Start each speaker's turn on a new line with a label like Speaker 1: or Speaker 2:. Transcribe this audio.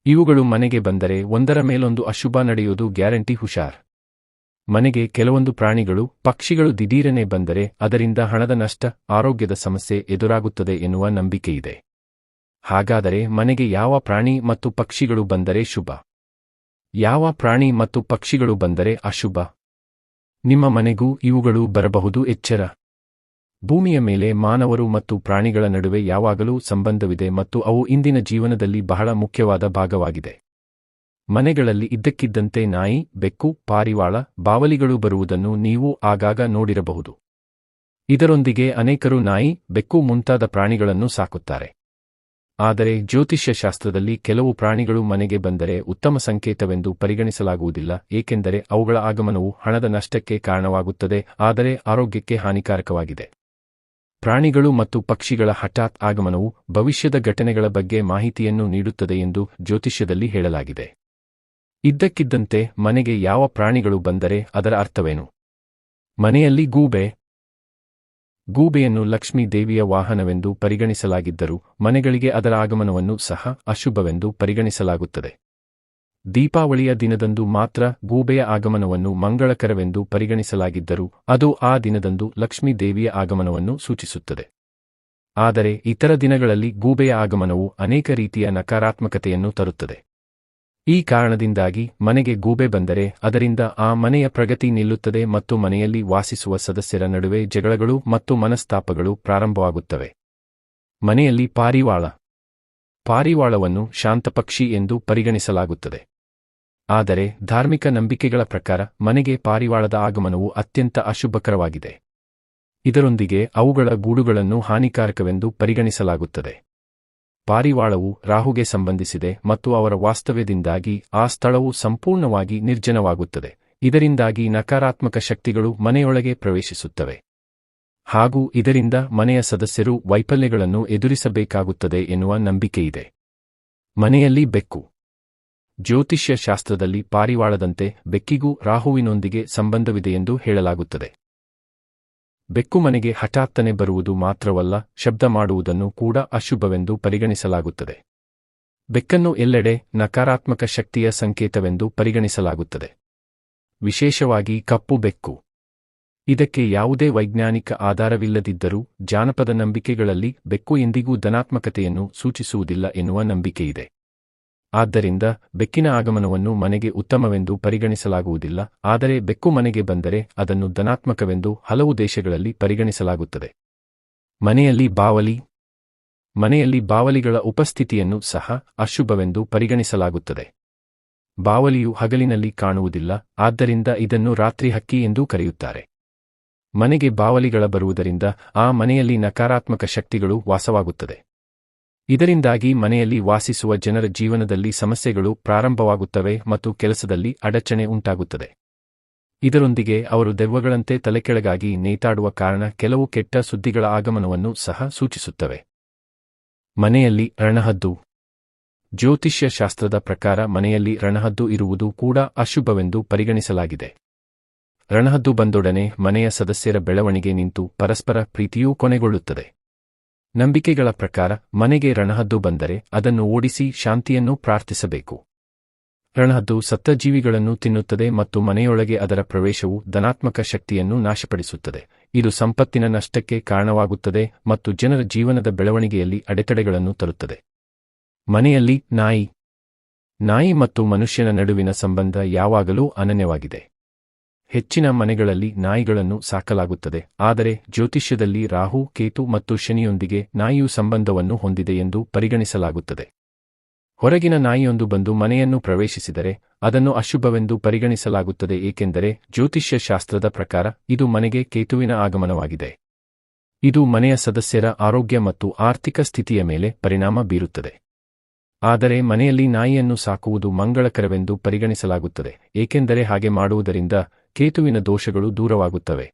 Speaker 1: ಇವುಗಳು ಮನೆಗೆ ಬಂದರೆ ಒಂದರ ಮೇಲೊಂದು ಅಶುಭ ನಡೆಯುವುದು ಗ್ಯಾರಂಟಿ. ಹುಷಾರ್. ಮನೆಗೆ ಕೆಲವೊಂದು ಪ್ರಾಣಿಗಳು, ಪಕ್ಷಿಗಳು ದಿಢೀರನೆ ಬಂದರೆ ಅದರಿಂದ ಹಣದ ನಷ್ಟ, ಆರೋಗ್ಯದ ಸಮಸ್ಯೆ ಎದುರಾಗುತ್ತದೆ ಎನ್ನುವ ನಂಬಿಕೆಯಿದೆ. ಹಾಗಾದರೆ ಮನೆಗೆ ಯಾವ ಪ್ರಾಣಿ ಮತ್ತು ಪಕ್ಷಿಗಳು ಬಂದರೆ ಶುಭ? ಯಾವ ಪ್ರಾಣಿ ಮತ್ತು ಪಕ್ಷಿಗಳು ಬಂದರೆ ಅಶುಭ? ನಿಮ್ಮ ಮನೆಗೂ ಇವುಗಳು ಬರಬಹುದು. ಎಚ್ಚರ. ಭೂಮಿಯ ಮೇಲೆ ಮಾನವರು ಮತ್ತು ಪ್ರಾಣಿಗಳ ನಡುವೆ ಯಾವಾಗಲೂ ಸಂಬಂಧವಿದೆ ಮತ್ತು ಅವು ಇಂದಿನ ಜೀವನದಲ್ಲಿ ಬಹಳ ಮುಖ್ಯವಾದ ಭಾಗವಾಗಿದೆ. ಮನೆಗಳಲ್ಲಿ ಇದ್ದಕ್ಕಿದ್ದಂತೆ ನಾಯಿ, ಬೆಕ್ಕು, ಪಾರಿವಾಳ, ಬಾವಲಿಗಳು ಬರುವುದನ್ನು ನೀವು ಆಗಾಗ ನೋಡಿರಬಹುದು. ಇದರೊಂದಿಗೆ ಅನೇಕರು ನಾಯಿ, ಬೆಕ್ಕು ಮುಂತಾದ ಪ್ರಾಣಿಗಳನ್ನು ಸಾಕುತ್ತಾರೆ. ಆದರೆ ಜ್ಯೋತಿಷ್ಯ ಶಾಸ್ತ್ರದಲ್ಲಿ ಕೆಲವು ಪ್ರಾಣಿಗಳು ಮನೆಗೆ ಬಂದರೆ ಉತ್ತಮ ಸಂಕೇತವೆಂದು ಪರಿಗಣಿಸಲಾಗುವುದಿಲ್ಲ, ಏಕೆಂದರೆ ಅವುಗಳ ಆಗಮನವು ಹಣದ ನಷ್ಟಕ್ಕೆ ಕಾರಣವಾಗುತ್ತದೆ, ಆದರೆ ಆರೋಗ್ಯಕ್ಕೆ ಹಾನಿಕಾರಕವಾಗಿದೆ. ಪ್ರಾಣಿಗಳು ಮತ್ತು ಪಕ್ಷಿಗಳ ಹಠಾತ್ ಆಗಮನವು ಭವಿಷ್ಯದ ಘಟನೆಗಳ ಬಗ್ಗೆ ಮಾಹಿತಿಯನ್ನು ನೀಡುತ್ತದೆ ಎಂದು ಜ್ಯೋತಿಷ್ಯದಲ್ಲಿ ಹೇಳಲಾಗಿದೆ. ಇದ್ದಕ್ಕಿದ್ದಂತೆ ಮನೆಗೆ ಯಾವ ಪ್ರಾಣಿಗಳು ಬಂದರೆ ಅದರ ಅರ್ಥವೇನು? ಮನೆಯಲ್ಲಿ ಗೂಬೆ. ಗೂಬೆಯನ್ನು ಲಕ್ಷ್ಮೀ ದೇವಿಯ ವಾಹನವೆಂದು ಪರಿಗಣಿಸಲಾಗಿದ್ದರೂ ಮನೆಗಳಿಗೆ ಅದರ ಆಗಮನವನ್ನು ಸಹ ಅಶುಭವೆಂದು ಪರಿಗಣಿಸಲಾಗುತ್ತದೆ. ದೀಪಾವಳಿಯ ದಿನದಂದು ಮಾತ್ರ ಗೂಬೆಯ ಆಗಮನವನ್ನು ಮಂಗಳಕರವೆಂದು ಪರಿಗಣಿಸಲಾಗಿದ್ದರೂ ಅದು ಆ ದಿನದಂದು ಲಕ್ಷ್ಮೀ ದೇವಿಯ ಆಗಮನವನ್ನು ಸೂಚಿಸುತ್ತದೆ. ಆದರೆ ಇತರ ದಿನಗಳಲ್ಲಿ ಗೂಬೆಯ ಆಗಮನವು ಅನೇಕ ರೀತಿಯ ನಕಾರಾತ್ಮಕತೆಯನ್ನು ತರುತ್ತದೆ. ಈ ಕಾರಣದಿಂದಾಗಿ ಮನೆಗೆ ಗೂಬೆ ಬಂದರೆ ಅದರಿಂದ ಆ ಮನೆಯ ಪ್ರಗತಿ ನಿಲ್ಲುತ್ತದೆ ಮತ್ತು ಮನೆಯಲ್ಲಿ ವಾಸಿಸುವ ಸದಸ್ಯರ ನಡುವೆ ಜಗಳಗಳು ಮತ್ತು ಮನಸ್ತಾಪಗಳು ಪ್ರಾರಂಭವಾಗುತ್ತವೆ. ಮನೆಯಲ್ಲಿ ಪಾರಿವಾಳ. ಪಾರಿವಾಳವನ್ನು ಶಾಂತಪಕ್ಷಿ ಎಂದು ಪರಿಗಣಿಸಲಾಗುತ್ತದೆ. ಆದರೆ ಧಾರ್ಮಿಕ ನಂಬಿಕೆಗಳ ಪ್ರಕಾರ ಮನೆಗೆ ಪಾರಿವಾಳದ ಆಗಮನವು ಅತ್ಯಂತ ಅಶುಭಕರವಾಗಿದೆ. ಇದರೊಂದಿಗೆ ಅವುಗಳ ಗೂಡುಗಳನ್ನು ಹಾನಿಕಾರಕವೆಂದು ಪರಿಗಣಿಸಲಾಗುತ್ತದೆ. ಪಾರಿವಾಳವು ರಾಹುಗೆ ಸಂಬಂಧಿಸಿದೆ ಮತ್ತು ಅವರ ವಾಸ್ತವ್ಯದಿಂದಾಗಿ ಆ ಸ್ಥಳವು ಸಂಪೂರ್ಣವಾಗಿ ನಿರ್ಜನವಾಗುತ್ತದೆ. ಇದರಿಂದಾಗಿ ನಕಾರಾತ್ಮಕ ಶಕ್ತಿಗಳು ಮನೆಯೊಳಗೆ ಪ್ರವೇಶಿಸುತ್ತವೆ. ಹಾಗೂ ಇದರಿಂದ ಮನೆಯ ಸದಸ್ಯರು ವೈಫಲ್ಯಗಳನ್ನು ಎದುರಿಸಬೇಕಾಗುತ್ತದೆ ಎನ್ನುವ ನಂಬಿಕೆಯಿದೆ. ಮನೆಯಲ್ಲಿ ಬೆಕ್ಕು. ಜ್ಯೋತಿಷ್ಯ ಶಾಸ್ತ್ರದಲ್ಲಿ ಪಾರಿವಾಳದಂತೆ ಬೆಕ್ಕಿಗೂ ರಾಹುವಿನೊಂದಿಗೆ ಸಂಬಂಧವಿದೆಯೆಂದು ಹೇಳಲಾಗುತ್ತದೆ. ಬೆಕ್ಕು ಮನೆಗೆ ಹಠಾತ್ತನೆ ಬರುವುದು ಮಾತ್ರವಲ್ಲ, ಶಬ್ದ ಮಾಡುವುದನ್ನು ಕೂಡ ಅಶುಭವೆಂದು ಪರಿಗಣಿಸಲಾಗುತ್ತದೆ. ಬೆಕ್ಕನ್ನು ಎಲ್ಲೆಡೆ ನಕಾರಾತ್ಮಕ ಶಕ್ತಿಯ ಸಂಕೇತವೆಂದು ಪರಿಗಣಿಸಲಾಗುತ್ತದೆ. ವಿಶೇಷವಾಗಿ ಕಪ್ಪು ಬೆಕ್ಕು. ಇದಕ್ಕೆ ಯಾವುದೇ ವೈಜ್ಞಾನಿಕ ಆಧಾರವಿಲ್ಲದಿದ್ದರೂ ಜಾನಪದ ನಂಬಿಕೆಗಳಲ್ಲಿ ಬೆಕ್ಕು ಎಂದಿಗೂ ಧನಾತ್ಮಕತೆಯನ್ನು ಸೂಚಿಸುವುದಿಲ್ಲ ಎನ್ನುವ ನಂಬಿಕೆಯಿದೆ. ಆದ್ದರಿಂದ ಬೆಕ್ಕಿನ ಆಗಮನವನ್ನು ಮನೆಗೆ ಉತ್ತಮವೆಂದು ಪರಿಗಣಿಸಲಾಗುವುದಿಲ್ಲ, ಆದರೆ ಬೆಕ್ಕು ಮನೆಗೆ ಬಂದರೆ ಅದನ್ನು ಧನಾತ್ಮಕವೆಂದು ಹಲವು ದೇಶಗಳಲ್ಲಿ ಪರಿಗಣಿಸಲಾಗುತ್ತದೆ. ಮನೆಯಲ್ಲಿ ಬಾವಲಿ. ಮನೆಯಲ್ಲಿ ಬಾವಲಿಗಳ ಉಪಸ್ಥಿತಿಯನ್ನು ಸಹ ಅಶುಭವೆಂದು ಪರಿಗಣಿಸಲಾಗುತ್ತದೆ. ಬಾವಲಿಯು ಹಗಲಿನಲ್ಲಿ ಕಾಣುವುದಿಲ್ಲ, ಆದ್ದರಿಂದ ಇದನ್ನು ರಾತ್ರಿ ಹಕ್ಕಿ ಎಂದೂ ಕರೆಯುತ್ತಾರೆ. ಮನೆಗೆ ಬಾವಲಿಗಳ ಬರುವುದರಿಂದ ಆ ಮನೆಯಲ್ಲಿ ನಕಾರಾತ್ಮಕ ಶಕ್ತಿಗಳು ವಾಸವಾಗುತ್ತದೆ. ಇದರಿಂದಾಗಿ ಮನೆಯಲ್ಲಿ ವಾಸಿಸುವ ಜನರ ಜೀವನದಲ್ಲಿ ಸಮಸ್ಯೆಗಳು ಪ್ರಾರಂಭವಾಗುತ್ತವೆ ಮತ್ತು ಕೆಲಸದಲ್ಲಿ ಅಡಚಣೆ ಉಂಟಾಗುತ್ತದೆ. ಇದರೊಂದಿಗೆ ಅವರು ದೆವ್ವಗಳಂತೆ ತಲೆಕೆಳಗಾಗಿ ನೇತಾಡುವ ಕಾರಣ ಕೆಲವು ಕೆಟ್ಟ ಸುದ್ದಿಗಳ ಆಗಮನವನ್ನು ಸಹ ಸೂಚಿಸುತ್ತವೆ. ಮನೆಯಲ್ಲಿ ರಣಹದ್ದು. ಜ್ಯೋತಿಷ್ಯ ಶಾಸ್ತ್ರದ ಪ್ರಕಾರ ಮನೆಯಲ್ಲಿ ರಣಹದ್ದು ಇರುವುದು ಕೂಡ ಅಶುಭವೆಂದು ಪರಿಗಣಿಸಲಾಗಿದೆ. ರಣಹದ್ದು ಬಂದೊಡನೆ ಮನೆಯ ಸದಸ್ಯರ ಬೆಳವಣಿಗೆ ನಿಂತು ಪರಸ್ಪರ ಪ್ರೀತಿಯೂ ಕೊನೆಗೊಳ್ಳುತ್ತದೆ. ನಂಬಿಕೆಗಳ ಪ್ರಕಾರ ಮನೆಗೆ ರಣಹದ್ದು ಬಂದರೆ ಅದನ್ನು ಓಡಿಸಿ ಶಾಂತಿಯನ್ನು ಪ್ರಾರ್ಥಿಸಬೇಕು. ರಣಹದ್ದು ಸತ್ತ ಜೀವಿಗಳನ್ನು ತಿನ್ನುತ್ತದೆ ಮತ್ತು ಮನೆಯೊಳಗೆ ಅದರ ಪ್ರವೇಶವು ಧನಾತ್ಮಕ ಶಕ್ತಿಯನ್ನು ನಾಶಪಡಿಸುತ್ತದೆ. ಇದು ಸಂಪತ್ತಿನ ನಷ್ಟಕ್ಕೆ ಕಾರಣವಾಗುತ್ತದೆ ಮತ್ತು ಜನರ ಜೀವನದ ಬೆಳವಣಿಗೆಯಲ್ಲಿ ಅಡೆತಡೆಗಳನ್ನು ತರುತ್ತದೆ. ಮನೆಯಲ್ಲಿ ನಾಯಿ. ನಾಯಿ ಮತ್ತು ಮನುಷ್ಯನ ನಡುವಿನ ಸಂಬಂಧ ಯಾವಾಗಲೂ ಅನನ್ಯವಾಗಿದೆ. ಹೆಚ್ಚಿನ ಮನೆಗಳಲ್ಲಿ ನಾಯಿಗಳನ್ನು ಸಾಕಲಾಗುತ್ತದೆ, ಆದರೆ ಜ್ಯೋತಿಷ್ಯದಲ್ಲಿ ರಾಹು, ಕೇತು ಮತ್ತು ಶನಿಯೊಂದಿಗೆ ನಾಯಿಯು ಸಂಬಂಧವನ್ನು ಹೊಂದಿದೆ ಎಂದು ಪರಿಗಣಿಸಲಾಗುತ್ತದೆ. ಹೊರಗಿನ ನಾಯಿಯೊಂದು ಬಂದು ಮನೆಯನ್ನು ಪ್ರವೇಶಿಸಿದರೆ ಅದನ್ನು ಅಶುಭವೆಂದು ಪರಿಗಣಿಸಲಾಗುತ್ತದೆ, ಏಕೆಂದರೆ ಜ್ಯೋತಿಷ್ಯ ಶಾಸ್ತ್ರದ ಪ್ರಕಾರ ಇದು ಮನೆಗೆ ಕೇತುವಿನ ಆಗಮನವಾಗಿದೆ. ಇದು ಮನೆಯ ಸದಸ್ಯರ ಆರೋಗ್ಯ ಮತ್ತು ಆರ್ಥಿಕ ಸ್ಥಿತಿಯ ಮೇಲೆ ಪರಿಣಾಮ ಬೀರುತ್ತದೆ. ಆದರೆ ಮನೆಯಲ್ಲಿ ನಾಯಿಯನ್ನು ಸಾಕುವುದು ಮಂಗಳಕರವೆಂದು ಪರಿಗಣಿಸಲಾಗುತ್ತದೆ, ಏಕೆಂದರೆ ಹಾಗೆ ಮಾಡುವುದರಿಂದ ಕೇತುವಿನ ದೋಷಗಳು ದೂರವಾಗುತ್ತವೆ.